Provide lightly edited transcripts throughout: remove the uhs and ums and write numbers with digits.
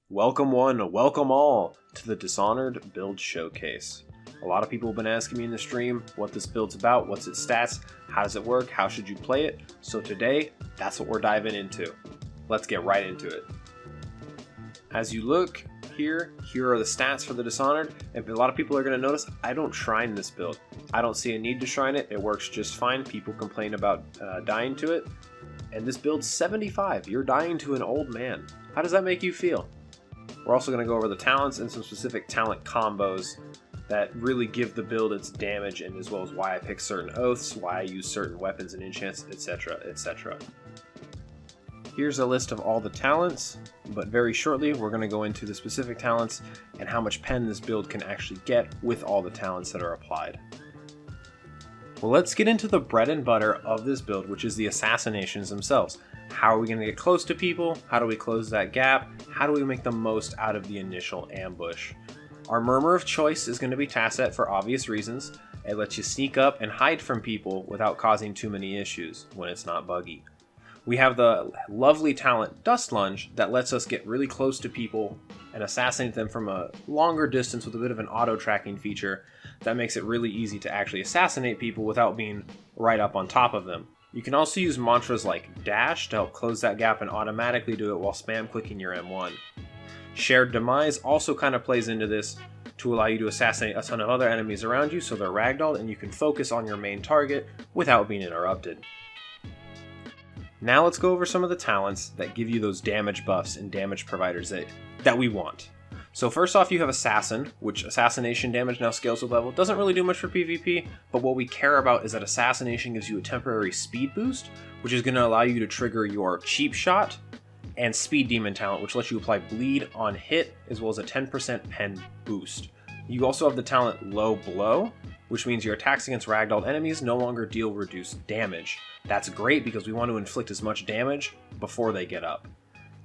Welcome one, welcome all to the Dishonored build showcase. A lot of people have been asking me in the stream what this build's about, what's its stats, how does it work, how should you play it. So today, that's what we're diving into. Let's get right into it. As you look here are the stats for the Dishonored, and a lot of people are going to notice I don't shrine this build. I don't see a need to shrine it, it works just fine. People complain about dying to it, and this build's 75. You're dying to an old man. How does that make you feel? We're also going to go over the talents and some specific talent combos that really give the build its damage, and as well as why I pick certain oaths, why I use certain weapons and enchants, etc, etc. Here's a list of all the talents, but very shortly we're going to go into the specific talents and how much pen this build can actually get with all the talents that are applied. Well, let's get into the bread and butter of this build, which is the assassinations themselves. How are we going to get close to people? How do we close that gap? How do we make the most out of the initial ambush? Our murmur of choice is going to be Tasset for obvious reasons. It lets you sneak up and hide from people without causing too many issues when it's not buggy. We have the lovely talent Dust Lunge that lets us get really close to people and assassinate them from a longer distance with a bit of an auto-tracking feature that makes it really easy to actually assassinate people without being right up on top of them. You can also use mantras like Dash to help close that gap and automatically do it while spam clicking your M1. Shared Demise also kind of plays into this to allow you to assassinate a ton of other enemies around you so they're ragdolled and you can focus on your main target without being interrupted. Now let's go over some of the talents that give you those damage buffs and damage providers that we want. So first off, you have Assassin, which assassination damage now scales with level. Doesn't really do much for PvP, but what we care about is that assassination gives you a temporary speed boost, which is going to allow you to trigger your Cheap Shot and Speed Demon talent, which lets you apply bleed on hit, as well as a 10% pen boost. You also have the talent Low Blow, which means your attacks against ragdolled enemies no longer deal reduced damage. That's great because we want to inflict as much damage before they get up.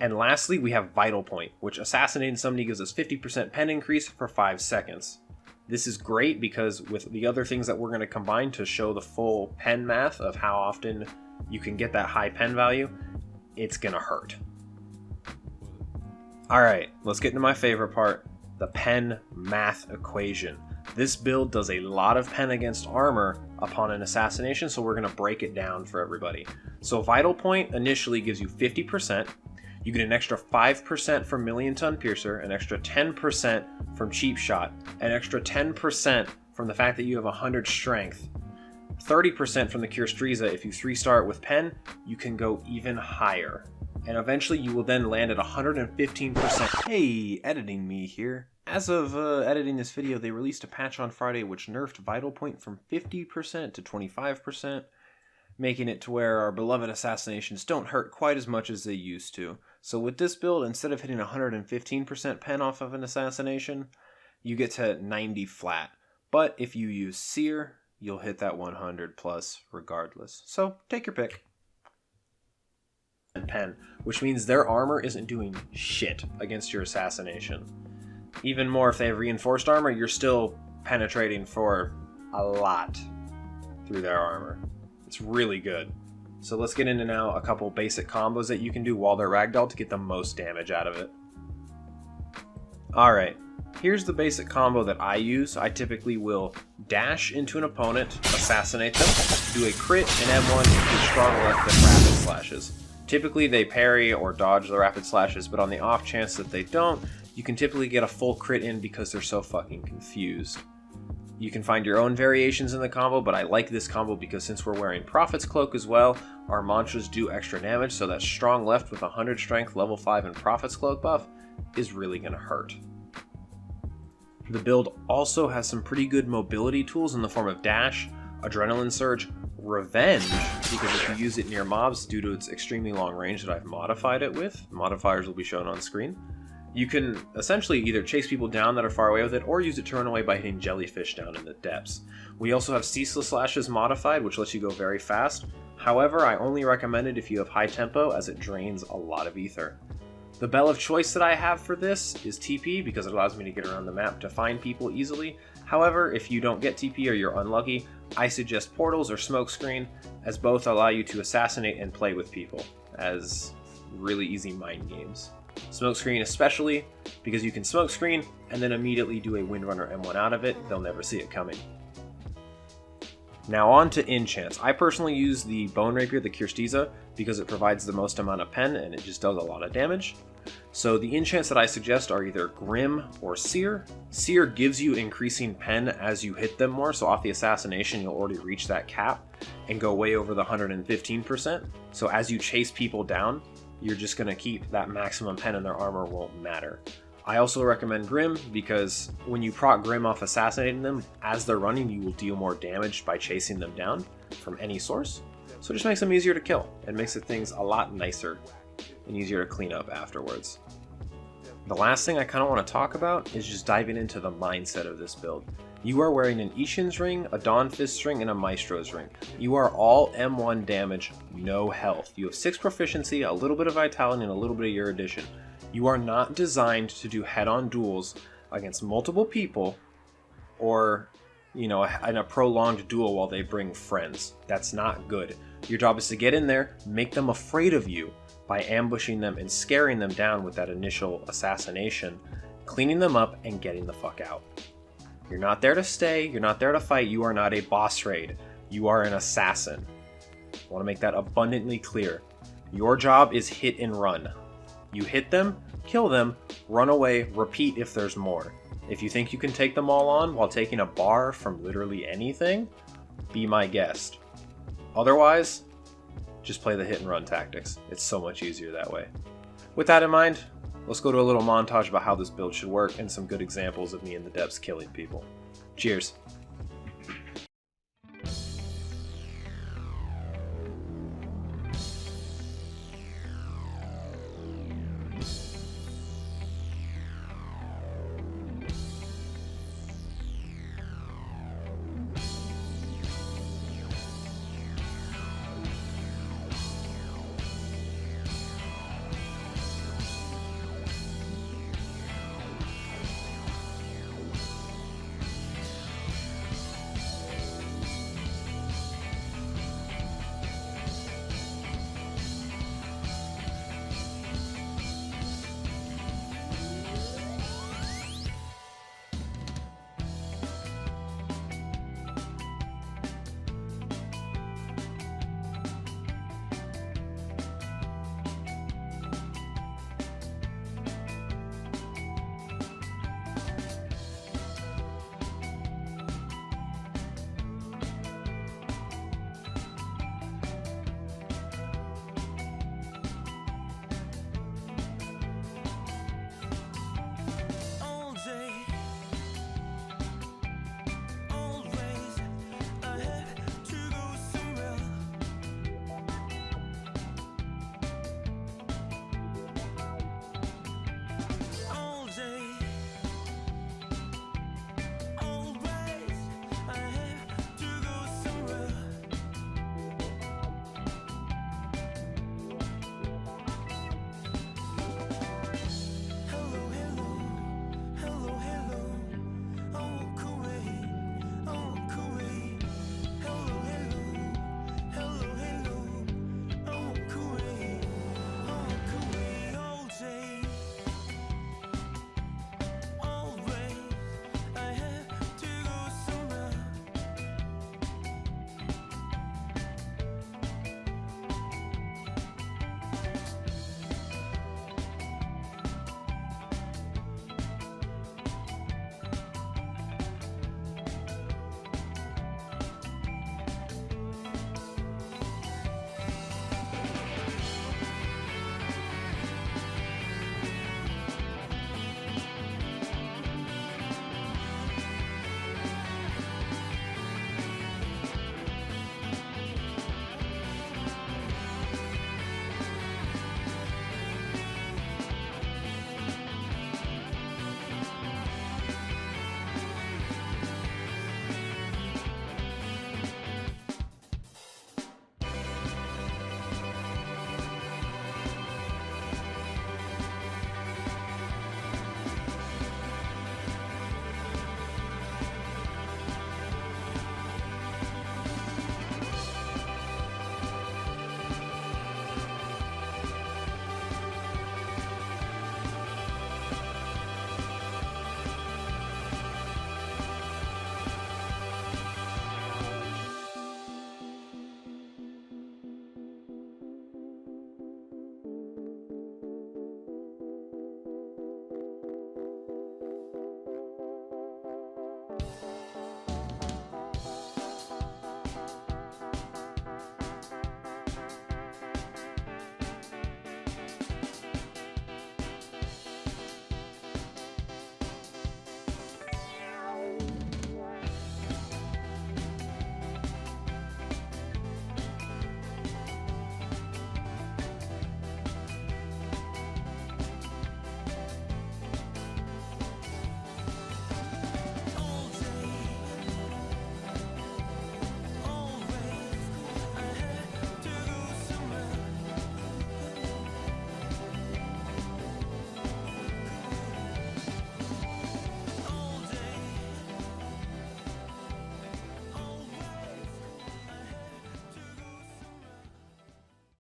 And lastly, we have Vital Point, which assassinating somebody gives us 50% pen increase for 5 seconds. This is great because with the other things that we're going to combine to show the full pen math of how often you can get that high pen value, it's going to hurt. Alright, let's get into my favorite part, the pen math equation. This build does a lot of pen against armor upon an assassination, so we're going to break it down for everybody. So Vital Point initially gives you 50%. You get an extra 5% from Million Ton Piercer, an extra 10% from Cheap Shot, an extra 10% from the fact that you have 100 strength, 30% from the Cure Striza. If you 3-star it with pen, you can go even higher. And eventually you will then land at 115%. Hey, editing me here. As of editing this video, they released a patch on Friday which nerfed Vital Point from 50% to 25%, making it to where our beloved assassinations don't hurt quite as much as they used to. So with this build, instead of hitting 115% pen off of an assassination, you get to 90 flat. But if you use Seer, you'll hit that 100 plus regardless. So take your pick. And pen, which means their armor isn't doing shit against your assassination. Even more, if they have reinforced armor, you're still penetrating for a lot through their armor. It's really good. So let's get into now a couple basic combos that you can do while they're ragdolled to get the most damage out of it. Alright, here's the basic combo that I use. I typically will dash into an opponent, assassinate them, do a crit, and M1 do strong left and rapid slashes. Typically they parry or dodge the rapid slashes, but on the off chance that they don't, you can typically get a full crit in because they're so fucking confused. You can find your own variations in the combo, but I like this combo because since we're wearing Prophet's Cloak as well, our mantras do extra damage, so that strong left with 100 strength, level 5, and Prophet's Cloak buff is really going to hurt. The build also has some pretty good mobility tools in the form of Dash, Adrenaline Surge, Revenge, because if you use it near mobs due to its extremely long range that I've modified it with, modifiers will be shown on screen, you can essentially either chase people down that are far away with it, or use it to run away by hitting jellyfish down in the depths. We also have Ceaseless Slashes modified, which lets you go very fast. However, I only recommend it if you have high tempo, as it drains a lot of ether. The bell of choice that I have for this is TP because it allows me to get around the map to find people easily. However, if you don't get TP or you're unlucky, I suggest portals or smokescreen, as both allow you to assassinate and play with people as really easy mind games. Smokescreen especially because you can smokescreen and then immediately do a Windrunner M1 out of it. They'll never see it coming. Now on to enchants. I personally use the Bone Rapier, the Kirstiza, because it provides the most amount of pen and it just does a lot of damage. So the enchants that I suggest are either Grim or Seer. Seer gives you increasing pen as you hit them more, so off the assassination you'll already reach that cap and go way over the 115%. So as you chase people down, you're just going to keep that maximum pen and their armor won't matter. I also recommend Grim because when you proc Grim off assassinating them, as they're running you will deal more damage by chasing them down from any source. So it just makes them easier to kill and makes the things a lot nicer and easier to clean up afterwards. The last thing I kind of want to talk about is just diving into the mindset of this build. You are wearing an Ishin's ring, a Dawn Fist ring, and a Maestro's ring. You are all M1 damage, no health. You have 6 proficiency, a little bit of vitality, and a little bit of erudition. You are not designed to do head-on duels against multiple people or, in a prolonged duel while they bring friends. That's not good. Your job is to get in there, make them afraid of you by ambushing them and scaring them down with that initial assassination, cleaning them up, and getting the fuck out. You're not there to stay, you're not there to fight, you are not a boss raid. You are an assassin. I want to make that abundantly clear. Your job is hit and run. You hit them, kill them, run away, repeat if there's more. If you think you can take them all on while taking a bar from literally anything, be my guest. Otherwise, just play the hit and run tactics. It's so much easier that way. With that in mind, let's go to a little montage about how this build should work and some good examples of me in the depths killing people. Cheers.